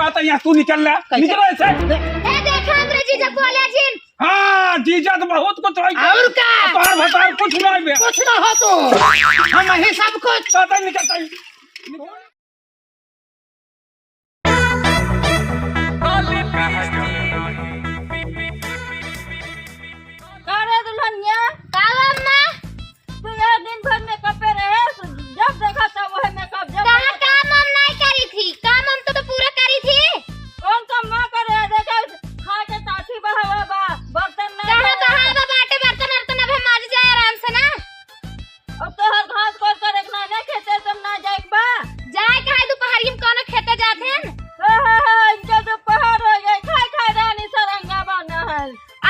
कहता यहाँ तू निकल रहा निकल ऐसे ए देखा हमरे जीजा बोले जिन। हाँ जीजा तो बहुत कुछ और क्या बार भतार कुछ नहीं कुछ ना हो तो हम ही सब कुछ कहता निकलता अरे दुल्हनिया का अम्मा तू यह दिन भर में कपे रहे जब देखा तब वह मेकअप जब कहां काम हम नहीं करी थी काम हम तो पूरा करी थी कौन काम ना करे देखा खा के ताठी बहावा बा बर्तन नहीं कहां बहावा बाटे बर्तन बर्तन अब मार जाए आराम से ना अब तो हर घास कोर कर रखना नहीं खेते तुम ना जाए बा जाए काहे दोपहर में कौन खेते जाते हैं इनका दोपहर हो गए खाए खाए रानी सरंगा बना है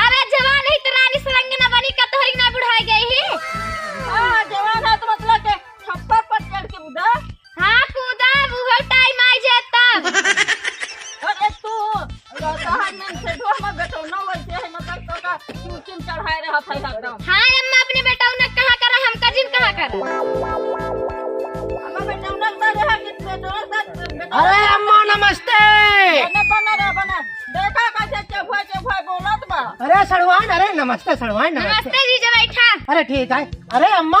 अरे जवान है तो रानी सरंगी ना बनी का तोहरी ना बुढ़ाई गई है हां जवान है तो मतलब के छप्पर पर चढ़ के बुढ़ा हां कूदा वो टाइम आ जाए तब अरे तू कहां में से दो हम बेटो न वैसे है मतलब तो का चूचिन चढ़ाए रहा था एकदम हां अम्मा अपने बेटा ने कहां करा हम कजिन कहां कर अम्मा बेटा ने रहा कितने दोनों साथ अरे अम्मा नमस्ते बना देखा कैसे चफा बोलत बा अरे सड़वान अरे नमस्ते सड़वान नमस्ते जीजा बैठा अरे ठीक है अरे अम्मा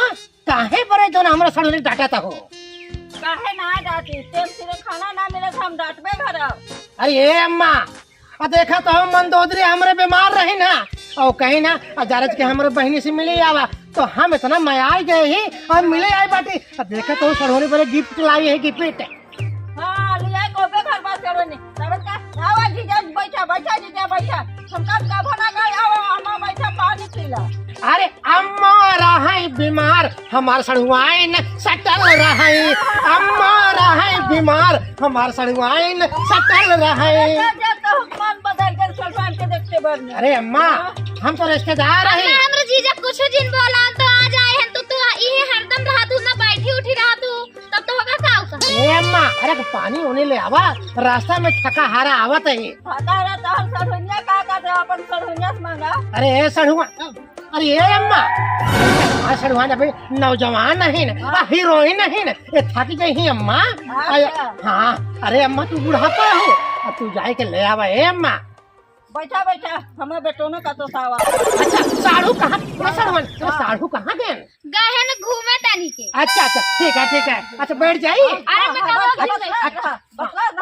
काहे परे जो हमरा सड़वान डांटा था हो काहे ना डांटी तेल सिरे खाना ना मिले तो हम डांटबे घर अरे ये अम्मा देखा तो हम मंदोदरी हमरे बीमार रही ना और कहीं ना अजारज के हमरे बहनी से मिले आवा तो हम इतना मयाई गए ही और मिले आई बाटी देखा तो सड़ोनी पर गिफ्ट लाई है गिफ्ट हां लिया कोबे घर बात करो नहीं तब का आवा जीजा बैठा जीजा बैठा हमका का बना गए आवा अम्मा बैठा पानी पीला अरे अम्मा रहे बीमार हमार सड़ुआइन सटल रहे अम्मा रहे बीमार हमार सड़ुआइन सटल रहे तो मन बदल कर सलमान के देखते बन अरे अम्मा हम तो रिश्तेदार हैं हमरे जीजा कुछ दिन बोला तो आ जाए हैं तो ये हरदम रहा तू ना बैठी उठी रहा तू तब तो होगा का ए अम्मा अरे पानी होने ले आवा रास्ता में थका हारा आवत है थका हारा तो हम सड़ुनिया का कर अपन सड़ुनिया से मांगा अरे ए सड़ुआ अरे ये अम्मा आ सड़ुआ अभी नौजवान है ना हीरोइन है ना ये थक गई है अम्मा हाँ अरे अम्मा तू बुढ़ापा हो तू जाए के ले आवा ए अम्मा बैठा हमें बेटों का तो सावा अच्छा साढ़ू कहाँ साढ़ू कहाँ गए गए न घूमे तानी के अच्छा ठीक है अच्छा बैठ जाइए अरे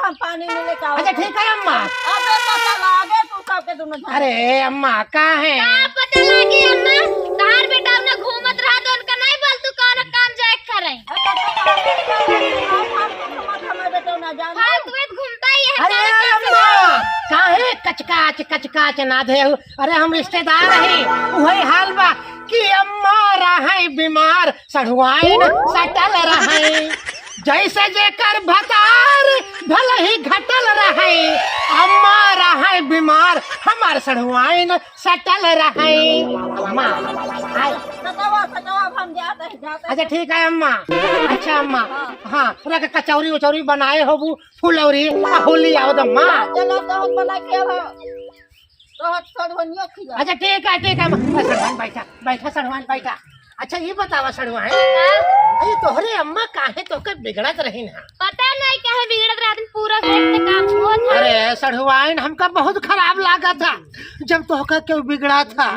हम पानी मिले का अच्छा ठीक है अम्मा अबे पता लागे तू सबके दोनों अरे अम्मा कहाँ है पता लागे अम्मा तार बेटा ने घूमत रहा तो उनका नहीं बोल तू कौन काम जाए करे घूमता ही है अरे अम्मा काहे कचकाच ना दे अरे हम रिश्तेदार हैं वही हाल बा कि अम्मा रहे बीमार सड़ुआइन सटल रहे जैसे जेकर भतार भले ही घटल रहे अम्मा रहे बीमार हमार सड़ुआइन सटल रहे अम्मा अच्छा ठीक है अम्मा अच्छा अम्मा हाँ रख कचौरी उचौरी बनाए हो फुलौरी होली आओ अम्मा अच्छा ठीक है सड़वान बैठा सड़वान बैठा अच्छा ये बतावा सड़वान अरे तोहरे अम्मा काहे तो के बिगड़त रही ना पता नहीं काहे बिगड़त रहत पूरा घर से काम होत अरे सड़वाइन हमका बहुत खराब लगा था जब तो का क्यों बिगड़ा था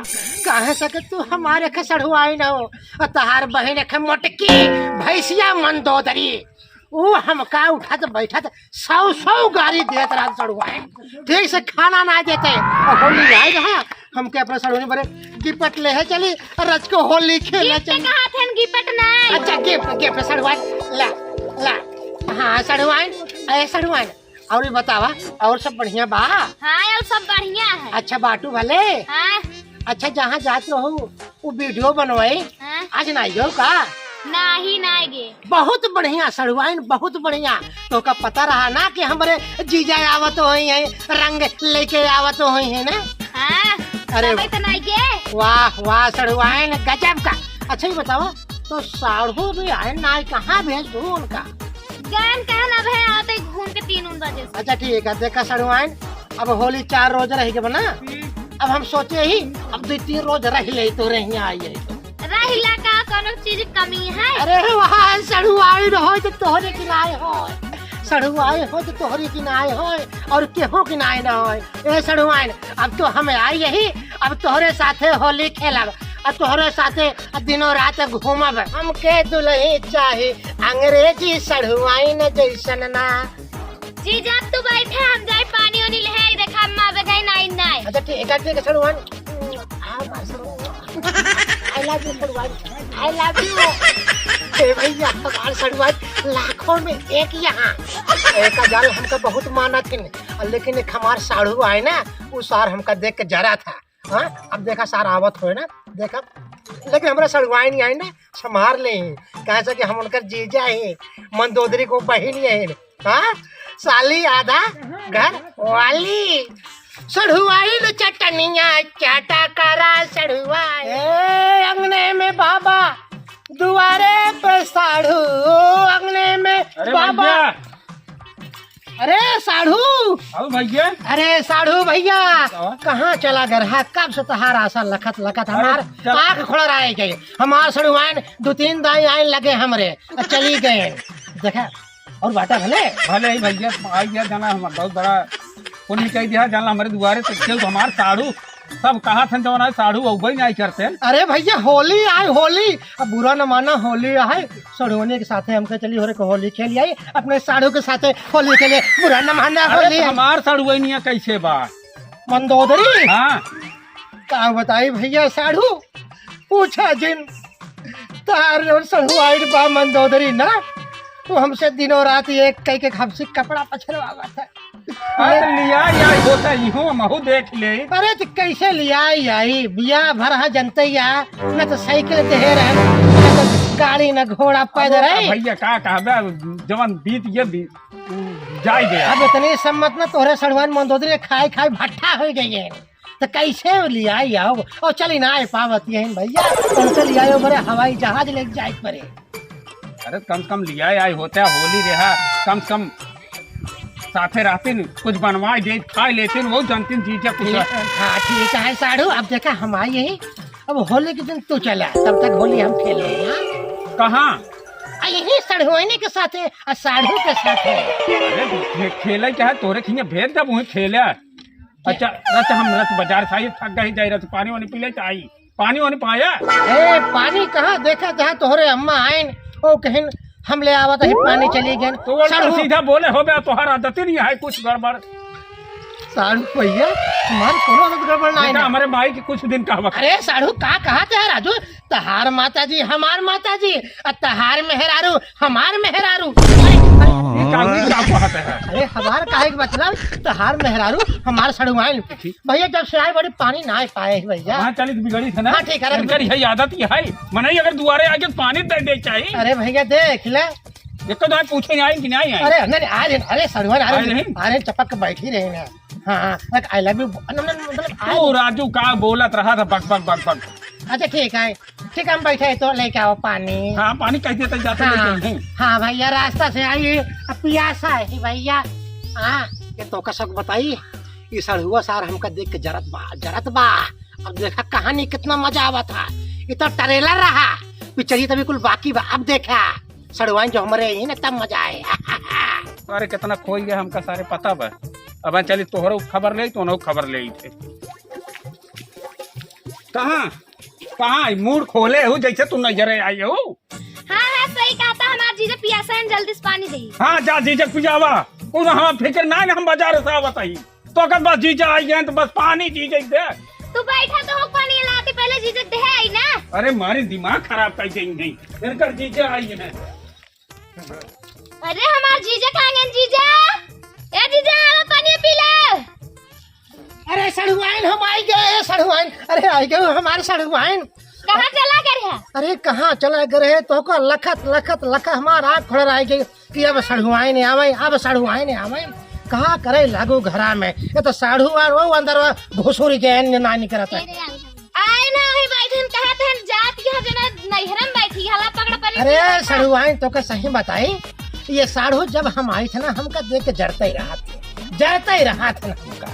काहे सके तू हमारे के सड़वाइन हो तहार बहन के मोटकी भैंसिया मंदोदरी वो हमका उठा तो बैठा था 100 गाड़ी देत रहा सड़ुआइन ठीक से खाना ना देते और होली आए रहा हमके अपने सड़ुआइन बड़े गिफ्ट ले है चली रज को होली खेलना चली कहा थे गिफ्ट नहीं अच्छा गिफ्ट सड़ुआइन ला हाँ सड़ुआइन और बतावा और सब बढ़िया बा हाँ और सब बढ़िया है अच्छा बाटू भले हाँ अच्छा जहाँ जाते हो वो वीडियो बनवाई आज ना आइयो का नहीं गे बहुत बढ़िया सड़ुआइन बहुत बढ़िया तो का पता रहा ना कि हमारे जीजा आवत हुई है रंग लेके आवत हुई है ना हाँ, अरे तो नहीं गे वाह सड़ुआइन गजब का अच्छा ही बताओ तो साढ़ू भी आए ना कहाँ भेज दू उनका गान कहना भे आते घूम के 3 बजे अच्छा ठीक है देखा सड़ुआइन अब होली 4 रोज रह बना अब हम सोचे ही अब 2-3 रोज रह ले तो रही आई है रहिला का कोनो चीज कमी है अरे वहाँ सड़ुआइन हो तो तोहरे किनारे हो सड़ुआए हो तो तोहरी किनाए हो और केहो किनाए न हो। ए सड़ुआइन, अब तो हमें आई यही, अब तोहरे साथे होली खेलब और तोहरे साथे दिनों रात घूमब। हमके दुल्ही चाहे अंग्रेजी सड़ुआइन जैसन ना। जीजा तू बैठे, हम जाए पानी वानी ले देखा अम्मा बेगाई नाई नाई। अच्छा ठीक है सड़ुआइन। आई लव यू सड़ुआइन, आई लव यू। ए भैया हमार सड़ुआइन लाखों में एक यहाँ एक जाल हमका बहुत माना थी, लेकिन एक हमार साढ़ू आए ना वो सार हमका देख के जरा था। हाँ अब सार आवत हो ना देखा, लेकिन हमारा सड़ुआई नहीं आई ना संभार ले कैसे कि हम उनका जीजा है, मंदोदरी को बहन है। हाँ साली आधा घर वाली। सड़ुआई चटनिया चाटा करा सड़ुआई अंगने में बाबा, दुआरे पे साढ़ू अंगने में बाबा। अरे साढ़ू, भैया अरे साढ़ू भैया कहाँ चला गया? कब से तहार आशा लखत लखत हमार आँख खोल रहा है। हमार सड़ुआइन 2-3 दाई आइन लगे हमरे चली गए। देखा और बाटा भले भले ही भैया आई गया जाना, हम बहुत बड़ा पुण्य कह दिया जाना हमारे दुआरे तक। तो हमारे साढ़ू सब कहा थे जवान साढ़ू अवई नहीं करते। अरे भैया होली आई, होली अब बुरा न माना, होली आई सड़ुआने के साथे हमके चली हो रे होली खेली आई अपने साढ़ू के साथे होली खेले, बुरा न माना होली। हमार साढ़ू नहीं कैसे बात मंदोदरी। हाँ का बताई भैया साढ़ू पूछा जिन तार सड़ू आई बा मंदोदरी ना, तो हमसे दिनों रात एक कई के खपसी कपड़ा पछलवा था। लिया यार होता ही हूँ महू देख ले। अरे तो कैसे लिया आई बिया भर जनते या न तो साइकिल दे रहे न तो गाड़ी न घोड़ा पैदल रहे। भैया का कहा जवान बीत ये जाए गया। अब इतनी सम्मत न तोहरे सड़ुआइन मंदोदरी खाई खाई भट्ठा हो गई है, तो कैसे लिया आओ और चली ना आए पावत यही भैया उनसे लिया बड़े हवाई जहाज लेके जाए पड़े। अरे कम से कम लिया आई होता होली रहा, कम से कम साथे रहते कुछ बनवा दे खा लेते वो जानते जीजा कुछ। हाँ ठीक है साढ़ू, अब देखा हम आई यही, अब होली के दिन तू चला तब तक होली हम खेले। कहाँ? यही सड़ुआने के साथ साढ़ू के साथ। अरे खेले क्या है तोरे खिया भेज जब वही खेले। अच्छा रच हम रच बाजार से थक गई जाए रच पानी वानी पी ले आई, पानी वानी पाया? ए पानी कहाँ देखा जहाँ तोहरे अम्मा आइन ओ कहीं हम ले आवत है पानी चली गए। तो सीधा बोले हो गया तोहर आदत नहीं है कुछ गड़बड़। साढ़ू भैया हमारे कोनो आदत गड़बड़ नहीं है। हमारे माई के कुछ दिन का वक्त। अरे साढ़ू का कहा थे राजू, तहार माता जी हमार माता जी और तहार मेहरारू हमार मेहरारू। अरे हमार काहे के मतलब तहार मेहरारू हमार सड़ुआइन भैया जब से आए बड़ी पानी ना पाए भैया। हाँ चलिए बिगड़ी था ना। हाँ ठीक है आदत ही है मने अगर दुआरे आके पानी दे चाहिए। अरे भैया देख ले एक तो पूछे आई कि नहीं आई। अरे नहीं आ रहे, अरे सड़ुआइन आ रहे चपक के बैठी रहे ना। हाँ आई लव यू मतलब राजू का बोलत रहा था बक बक बक बक। अच्छा ठीक है ठीक हम बैठे तो लेके आओ पानी। हाँ पानी कैसे तक जाता है? हाँ भैया रास्ता से आई पियासा है भैया। हाँ ये तो कसक बताई ये सड़ुआ सार हमका देख के जरत बा। अब देखा कहानी कितना मजा आवा था, ये तो ट्रेलर रहा पिक्चर तो बिल्कुल बाकी बा। अब देखा सड़ुआइन जो हमारे यही ना तब मजा आए। अरे कितना खोई गया हमका सारे पता बा। अब चली तोहरो खबर ले तो खबर ले थे कहाँ कहाँ मूड खोले हो जैसे तू नजर आई हो। हाँ सही कहा था, हमारा जीजा पियासा है जल्दी से पानी दे। हाँ जा जीजा पिजावा हम फिक्र ना हम बाजार से आवत आई तो अगर बस जीजा आई गए तो बस पानी जीजा दे। तू बैठा तो हो पानी लाते पहले जीजा दे आई ना। अरे मारी दिमाग खराब कर गई नहीं फिर कर जीजा आई है। अरे हमार जीजा कहाँ गए? जीजा ए जीजा आओ पानी पी ले। अरे सड़ुआइन हम आई गए सड़ुआइन, अरे आई गए हमारे सड़ुआइन। कहाँ चला गए? अरे कहाँ चला गए तो को लखत लखत लखत हमारा आँख खोल रहा है कि अब सड़ुआइन आवे अब सड़ुआइन आवे कहाँ करे लागू घरा में। ये तो साढ़ू और वो अंदर घुसुरी के ना निकलत है। आए ना ही बैठन कहा थे जात के जना नैहरम बैठी हला पकड़ पानी। अरे सड़ुआइन तो का सही बताई ये साढ़ू जब हम आई थे ना हमका देख के जरता ही रहा था ना हमका।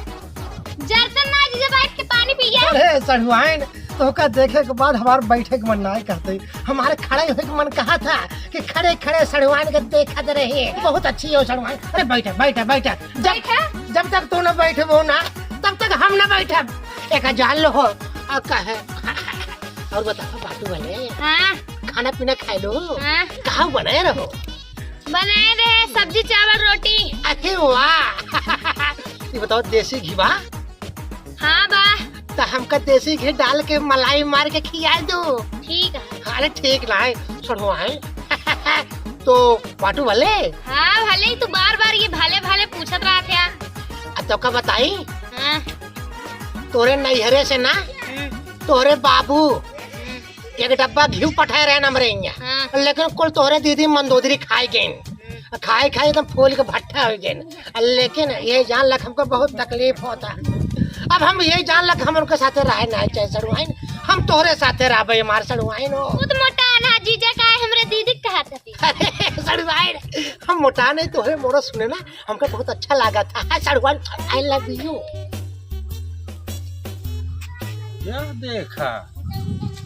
जरतन ना जीजा बैठ के पानी पिए। अरे सड़ुआइन तो का देखे के बाद हमारे बैठे के मन नहीं करते, हमारे खड़े होने के मन कहा था कि खड़े खड़े सड़वान के देखत रहे। बहुत अच्छी हो सड़वान। अरे बैठे बैठे बैठे, जब तक तू न बैठबो ना तब तक हम न बैठब। एक जान लो हो कहे और बताओ बाटू वाले खाना पीना खाए लो। कहाँ बनाए रहो? बनाए रहे सब्जी चावल रोटी। अरे वाह ये बताओ देसी घी बा? हाँ बा। तो हमका देसी घी डाल के मलाई मार के खिया दो। ठीक है। अरे ठीक ना है छोड़ो है तो बाटू वाले। हाँ भले ही तू बार बार ये भाले भाले पूछत रहा था। तो का बताई हाँ। तोरे नैहरे से ना तोरे बाबू एक डब्बा घी पठाए रहे नमरे हाँ। लेकिन कुल तोरे दीदी मंदोदरी खाए गए, खाए खाए एकदम फूल के भट्टा हो गए। लेकिन ये जान लग हमको बहुत तकलीफ होता। अब हम ये जान लग हम उनके साथे रहे ना चाहे सड़ुआइन, हम तोरे साथे रहबे हमारे सड़ुआइन हो। खुद मोटा ना जीजा का हमरे दीदी कहा था। अरे सड़ुआइन हम मोटा नहीं तोरे मोरा सुने ना हमको बहुत अच्छा लगा था। सड़ुआइन आई लव यू। क्या देखा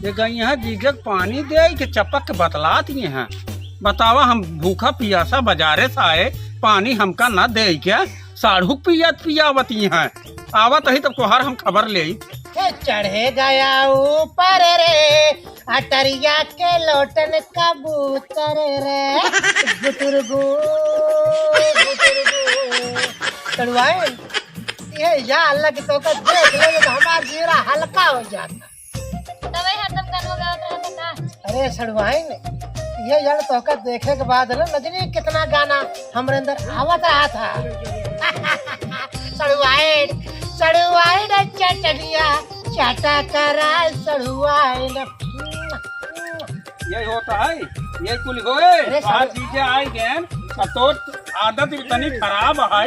ये गई जीजक पानी दे के चपक के बतलात ये हैं। बतावा हम भूखा पियासा बाजारे से आए, पानी हमका न दे क्या? साढ़ू पियावती हैं। आवत ही तब तोहार हम खबर ले। चढ़े गया ऊपर रे अटरिया के लोटन कबूतर रे गुटुरगु गुटुरगु। ये या अल्लाह की तो देख ले तो हमारा जीरा हल्का हो जाता। तभी हरदम गाना गाता रहता था। अरे सड़वाइन ये यार तो का देखे के बाद ना नजनी कितना गाना हमारे अंदर आवत रहा था। सड़वाइन सड़वाइन चटनिया चाटा करा सड़वाइन। यही होता है, ये कुल होए। आज जीजे आए गए तो आदत इतनी खराब है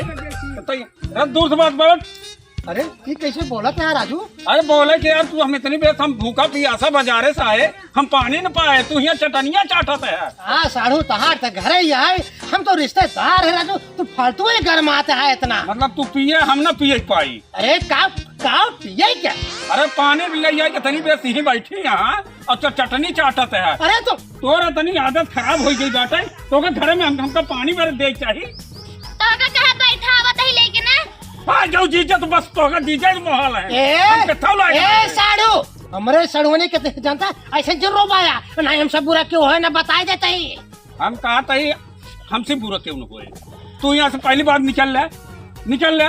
तो दूर से बात बोल। अरे ये कैसे बोला था राजू? अरे बोले कि यार तू हम इतनी बेस हम भूखा पियासा बाजारे से आए, हम पानी न पाए, तू यहाँ चटनिया चाटत है। हाँ साढ़ू तहार तक घर ही आए, हम तो रिश्तेदार है राजू, तू फालतू ही गर्म आता है इतना। मतलब तू पिए हम न पिए पाई। अरे का पिए क्या? अरे पानी ले जाए के तनी बेस यही बैठी यहाँ और चटनी चाटत है। अरे तो तोरा तनी आदत खराब हो गई बाटे तो घर में हमका पानी भर दे चाहिए। तो कहा बैठा आवत ही लेके ना हाँ जाओ जीजा तो बस तो जीजा मोहल है। ए साढ़ू हमरे सड़वनी के जानता ऐसे जरूर आया नहीं हम सब बुरा क्यों है ना बता देते ही। हम कहा था हमसे बुरा क्यों न हुए? तू यहाँ से पहली बार निकल ले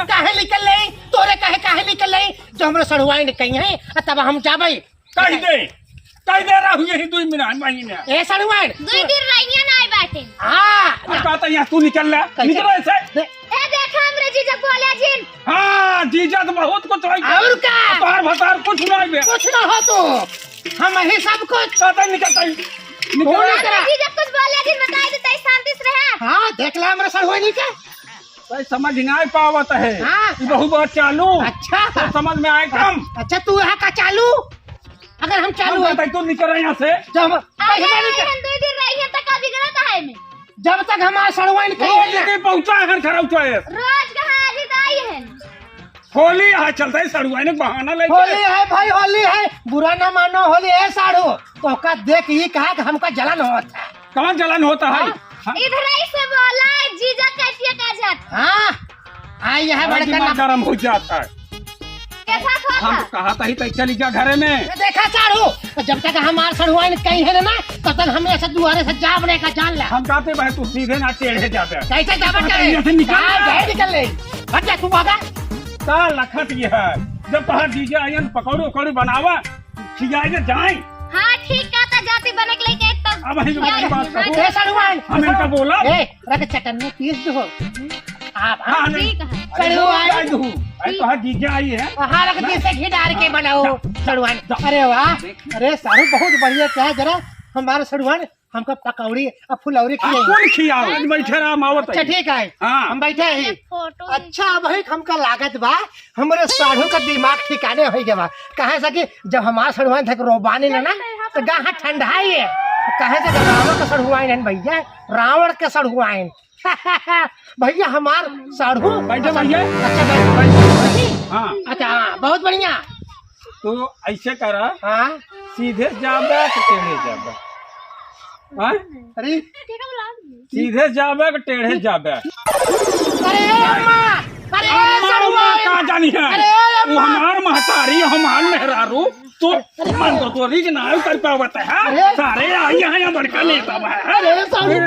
काहे निकल ले तोरे काहे निकल ले जो हमरे सड़ुआई ने कही है तब हम जाबे कही दे रहा हूँ यही 2 महीने। ए सड़ुआई 2 दिन रहिए ना आए बैठे। हाँ कहता यहाँ तू निकल ऐसे। ए देखा हमरे जीजा बोले जिन। हाँ जीजा तो बहुत कुछ और का तार भतार कुछ ना हो तो हम ही सब कुछ कहता निकलता जीजा कुछ बोले जिन बताई देते शांति से रहे। हाँ देख ले हमरे सड़ुआई के समझ नहीं पावत है। हाँ। बहुत बात चालू। अच्छा तो समझ में आए कम। अच्छा तू यहाँ का चालू अगर हम चालू है तो निकल यहाँ से जब 2 दिन रहिए तो का बिगड़ता है में जब तक हमारा सड़वाइन पहुँचा है खराब रोज कहाँ आई है। होली है चलता है सड़ुआइन बहाना लेके। होली है भाई होली है बुरा ना मानो होली है साढ़ू तो का देख ये कहा कि हमका जलन होता है। कहाँ जलन होता है? इधर ही से बोला जीजा कैसे का जात। हाँ आई है बड़े गरम हो जाता है। कैसा था? हम कहा था ही तो चली जा घरे में। देखा साढ़ू जब तक हमारे सड़ुआइन कहीं है ना तब तक हमें ऐसे दुआरे से जाबने का जान ले। हम कहते भाई तू सीधे ना टेढ़े जाते कैसे जाबन करे निकल ले हट जा तू भागा। का लखत ये है जब तहार डीजे आयन पकौड़े उकौड़े बनावा खियाए जाए। हाँ ठीक कहता जाती बने के लेके तब। अब ही बात कहो। ए सड़ुआइन हम इनका बोला ए रख चटनी पीस दो आप। हाँ ठीक है। सड़ुआइन तहार डीजे आई है। हाँ रख जैसे घी डाल के बनाओ सड़ुआइन। अरे वाह अरे साढ़ू बहुत बढ़िया क्या जरा हमारे सड़ुआइन हमको पकौड़ी और फुलौरी खियाओ बैठे रहा मावत। अच्छा ठीक है हाँ। हम बैठे ही। फोटो अच्छा भाई हमका लागत बा हमारे साढ़ू का दिमाग ठिकाने हो गया बा। कहे से कि जब हमारा सड़ुआइन थे रोबानी ना तो गाह ठंडाई है कहे से रावण का सड़ुआइन है भैया रावण के सड़ुआइन। भैया हमार साढ़ू बैठे भैया। अच्छा हाँ अच्छा बहुत बढ़िया तो ऐसे करा, हाँ सीधे जाबे कि टेढ़े जाबे? हाँ? अरे सीधे जाबे कि टेढ़े जाबे? अरे अम्मा, अरे अम्मा का जानी है, अरे वो हमार महतारी हमार मेहरारू तो मन तो तोरी के नाम कर पावत है। सारे आई हैं बड़का नेता है। अरे सारे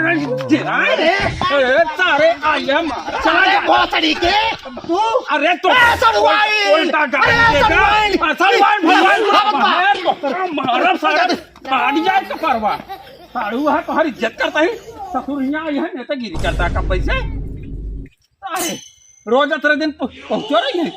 आई है मारा चला जा बहुत तरीके तू। अरे तो उल्टा गाड़ी मारा सारा गाड़ी जाए तो परवा साड़ू है तो हर इज्जत करता है। ससुरिया आई है नेतागिरी करता है। कब पैसे अरे रोज अतरे दिन पहुंचो रही है